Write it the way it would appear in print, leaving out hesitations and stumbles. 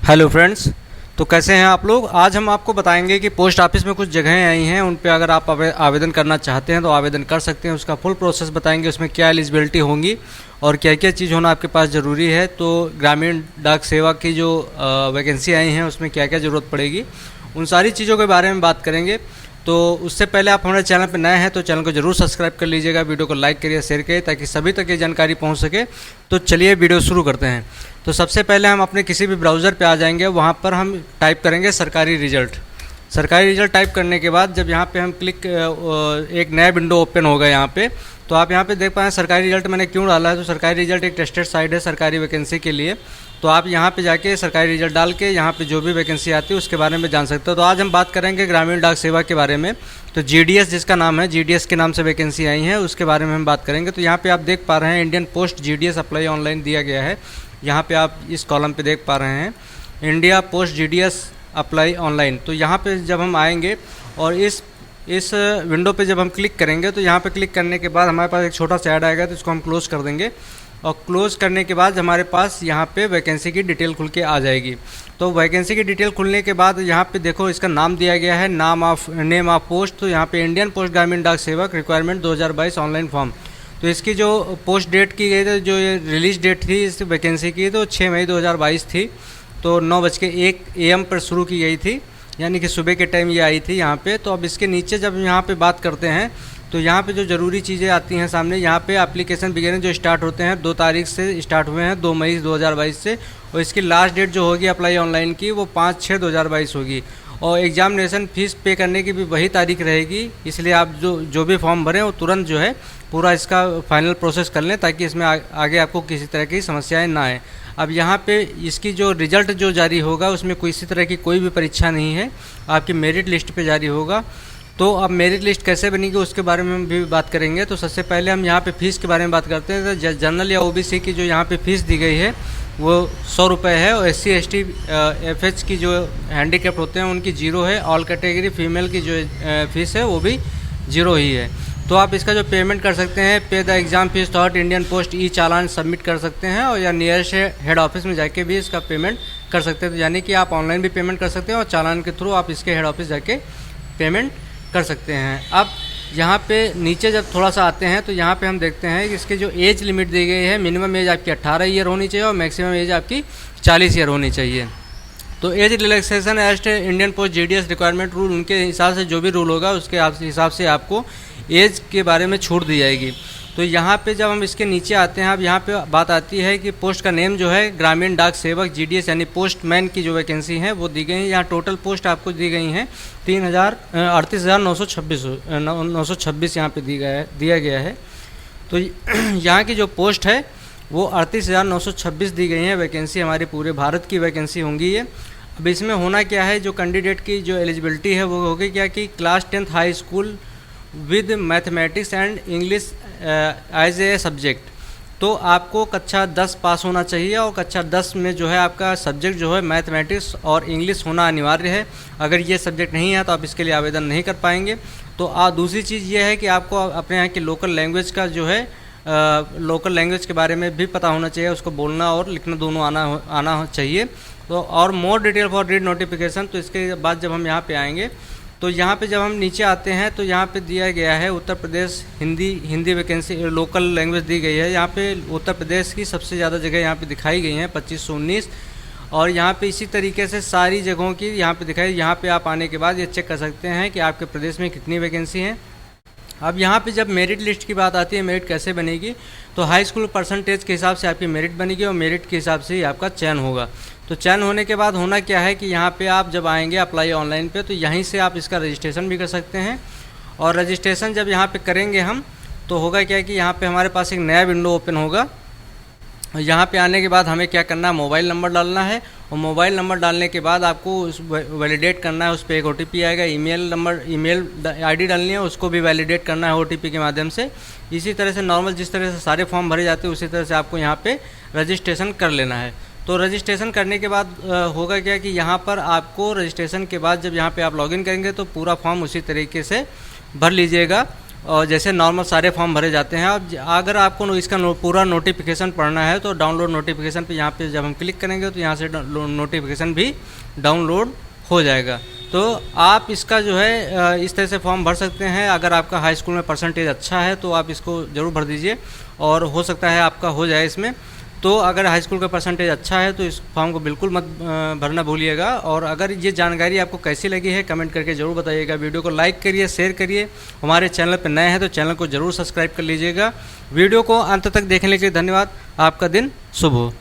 Hello friends. तो कैसे हैं आप लोग। आज हम आपको बताएंगे कि पोस्ट ऑफिस में कुछ जगहें आई हैं, उन पे अगर आप आवेदन करना चाहते हैं तो आवेदन कर सकते हैं। उसका फुल प्रोसेस बताएंगे, उसमें क्या एलिजिबिलिटी होंगी और क्या क्या चीज़ होना आपके पास ज़रूरी है। तो ग्रामीण डाक सेवा की जो वैकेंसी आई हैं उसमें क्या क्या ज़रूरत पड़ेगी, उन सारी चीज़ों के बारे में बात करेंगे। तो उससे पहले आप हमारे चैनल पर नए हैं तो चैनल को जरूर सब्सक्राइब कर लीजिएगा, वीडियो को लाइक करिए, शेयर करिए ताकि सभी तक ये जानकारी पहुंच सके। तो चलिए वीडियो शुरू करते हैं। तो सबसे पहले हम अपने किसी भी ब्राउज़र पे आ जाएंगे, वहाँ पर हम टाइप करेंगे सरकारी रिजल्ट। सरकारी रिजल्ट टाइप करने के बाद जब यहाँ पे हम एक नया विंडो ओपन होगा यहाँ पे, तो आप यहाँ पे देख पाएँ सरकारी रिजल्ट मैंने क्यों डाला है। तो सरकारी रिजल्ट एक टेस्टेड साइट है सरकारी वैकेंसी के लिए। तो आप यहाँ पे जाके सरकारी रिजल्ट डाल के यहाँ पे जो भी वैकेंसी आती है उसके बारे में जान सकते हो। तो आज हम बात करेंगे ग्रामीण डाक सेवा के बारे में। तो जीडीएस जिसका नाम है, जीडीएस के नाम से वैकेंसी आई है, उसके बारे में हम बात करेंगे। तो यहाँ पे आप देख पा रहे हैं Indian Post GDS apply online दिया गया है। यहाँ पे आप इस कॉलम पे देख पा रहे हैं India post GDS apply online. तो यहाँ पे जब हम आएंगे और इस विंडो पे जब हम क्लिक करेंगे तो यहाँ पे क्लिक करने के बाद हमारे पास एक छोटा सा ऐड आएगा, तो इसको हम क्लोज़ कर देंगे। और क्लोज़ करने के बाद हमारे पास यहाँ पे वैकेंसी की डिटेल खुल के आ जाएगी। तो वैकेंसी की डिटेल खुलने के बाद यहाँ पे देखो इसका नाम दिया गया है, नेम ऑफ पोस्ट। तो यहाँ पे इंडियन पोस्ट ग्रामीण डाक सेवक रिक्वायरमेंट 2022 ऑनलाइन फॉर्म। तो इसकी जो पोस्ट डेट की गई थी, जो ये रिलीज डेट थी इस वैकेंसी की, तो 6 मई 2022 थी। तो 9:01 AM पर शुरू की गई थी, यानी कि सुबह के टाइम ये आई थी यहाँ पे। तो अब इसके नीचे जब यहाँ पे बात करते हैं तो यहाँ पे जो ज़रूरी चीज़ें आती हैं सामने, यहाँ पे एप्लीकेशन बिगिनिंग जो स्टार्ट होते हैं 2 तारीख से स्टार्ट हुए हैं, 2 मई 2022 से। और इसकी लास्ट डेट जो होगी अप्लाई ऑनलाइन की वो 5/6/2022 होगी। और एग्जामिनेशन फ़ीस पे करने की भी वही तारीख रहेगी। इसलिए आप जो भी फॉर्म भरें वो तुरंत जो है पूरा इसका फाइनल प्रोसेस कर लें, ताकि इसमें आगे आपको किसी तरह की समस्याएं ना आए। अब यहाँ पे इसकी जो रिज़ल्ट जो जारी होगा उसमें किसी तरह की कोई भी परीक्षा नहीं है, आपकी मेरिट लिस्ट पे जारी होगा। तो अब मेरिट लिस्ट कैसे बनेगी उसके बारे में हम भी बात करेंगे। तो सबसे पहले हम यहाँ पे फ़ीस के बारे में बात करते हैं। तो जनरल या ओबीसी की जो यहाँ पे फ़ीस दी गई है वो 100 रुपये है। और SC ST FH की जो हैंडीकैप्ड होते हैं उनकी 0 है। ऑल कैटेगरी फीमेल की जो फ़ीस है वो भी 0 ही है। तो आप इसका जो पेमेंट कर सकते हैं, पे the exam fees thought Indian post E challan submit कर सकते हैं, और या नियरेस्ट हेड ऑफिस में जाके भी इसका पेमेंट कर सकते हैं। तो यानी कि आप ऑनलाइन भी पेमेंट कर सकते हैं और चालान के थ्रू आप इसके हेड ऑफिस जाके पेमेंट कर सकते हैं। अब यहाँ पे नीचे जब थोड़ा सा आते हैं तो यहाँ पे हम देखते हैं कि इसकी जो एज लिमिट दी गई है, मिनिमम एज आपकी 18 ईयर होनी चाहिए और मैक्सिमम एज आपकी 40 ईयर होनी चाहिए। तो age relaxation as Indian Post GDS requirement rule, उनके हिसाब से जो भी रूल होगा उसके हिसाब से आपको एज के बारे में छूट दी जाएगी। तो यहाँ पे जब हम इसके नीचे आते हैं, अब यहाँ पे बात आती है कि पोस्ट का नेम जो है ग्रामीण डाक सेवक जीडीएस यानी पोस्टमैन की जो वैकेंसी है वो दी गई है। यहाँ टोटल पोस्ट आपको दी गई हैं 38,926 यहाँ पे दिया गया है। तो यहाँ की जो पोस्ट है वो 38,926 दी गई है। वैकेंसी हमारे पूरे भारत की वैकेंसी होंगी ये। अब इसमें होना क्या है, जो कैंडिडेट की जो एलिजिबिलिटी है वो होगी क्या कि class 10th high school with mathematics and English as a subject. तो आपको कक्षा 10 पास होना चाहिए और कक्षा 10 में जो है आपका सब्जेक्ट जो है मैथमेटिक्स और इंग्लिश होना अनिवार्य है। अगर ये सब्जेक्ट नहीं है तो आप इसके लिए आवेदन नहीं कर पाएंगे। तो दूसरी चीज़ ये है कि आपको अपने यहाँ की लोकल लैंग्वेज का जो है लोकल लैंग्वेज के बारे में भी पता होना चाहिए, उसको बोलना और लिखना दोनों आना चाहिए। तो और more detail for read notification. तो इसके बाद जब हम यहाँ पे आएंगे तो यहाँ पे जब हम नीचे आते हैं तो यहाँ पे दिया गया है Uttar Pradesh Hindi vacancy local language दी गई है। यहाँ पे उत्तर प्रदेश की सबसे ज़्यादा जगह यहाँ पे दिखाई गई हैं 2519। और यहाँ पे इसी तरीके से सारी जगहों की यहाँ पे दिखाई। यहाँ पे आप आने के बाद ये चेक कर सकते हैं कि आपके प्रदेश में कितनी वैकेंसी हैं। अब यहाँ पे जब मेरिट लिस्ट की बात आती है, मेरिट कैसे बनेगी, तो हाई स्कूल परसेंटेज के हिसाब से आपकी मेरिट बनेगी और मेरिट के हिसाब से ही आपका चयन होगा। तो चयन होने के बाद होना क्या है कि यहाँ पे आप जब आएंगे अप्लाई ऑनलाइन पे, तो यहीं से आप इसका रजिस्ट्रेशन भी कर सकते हैं। और रजिस्ट्रेशन जब यहाँ पे करेंगे हम, तो होगा क्या कि यहाँ पे हमारे पास एक नया विंडो ओपन होगा। यहाँ पे आने के बाद हमें क्या करना है, मोबाइल नंबर डालना है। और मोबाइल नंबर डालने के बाद आपको उस वैलिडेट करना है, उस पर एक OTP आएगा। ईमेल ID डालनी है, उसको भी वैलिडेट करना है OTP के माध्यम से। इसी तरह से नॉर्मल जिस तरह से सारे फॉर्म भरे जाते हैं उसी तरह से आपको यहाँ पे रजिस्ट्रेशन कर लेना है। तो रजिस्ट्रेशन करने के बाद होगा क्या कि यहाँ पर आपको रजिस्ट्रेशन के बाद जब यहाँ पे आप लॉगिन करेंगे तो पूरा फॉर्म उसी तरीके से भर लीजिएगा। और जैसे नॉर्मल सारे फॉर्म भरे जाते हैं। अब अगर आपको इसका पूरा नोटिफिकेशन पढ़ना है तो डाउनलोड नोटिफिकेशन पे यहाँ पे जब हम क्लिक करेंगे तो यहाँ से नोटिफिकेशन भी डाउनलोड हो जाएगा। तो आप इसका जो है इस तरह से फॉर्म भर सकते हैं। अगर आपका हाई स्कूल में परसेंटेज अच्छा है तो आप इसको ज़रूर भर दीजिए और हो सकता है आपका हो जाए इसमें। तो अगर हाई स्कूल का परसेंटेज अच्छा है तो इस फॉर्म को बिल्कुल मत भरना भूलिएगा। और अगर ये जानकारी आपको कैसी लगी है कमेंट करके ज़रूर बताइएगा। वीडियो को लाइक करिए, शेयर करिए। हमारे चैनल पर नए हैं तो चैनल को ज़रूर सब्सक्राइब कर लीजिएगा। वीडियो को अंत तक देखने के लिए धन्यवाद। आपका दिन शुभ हो।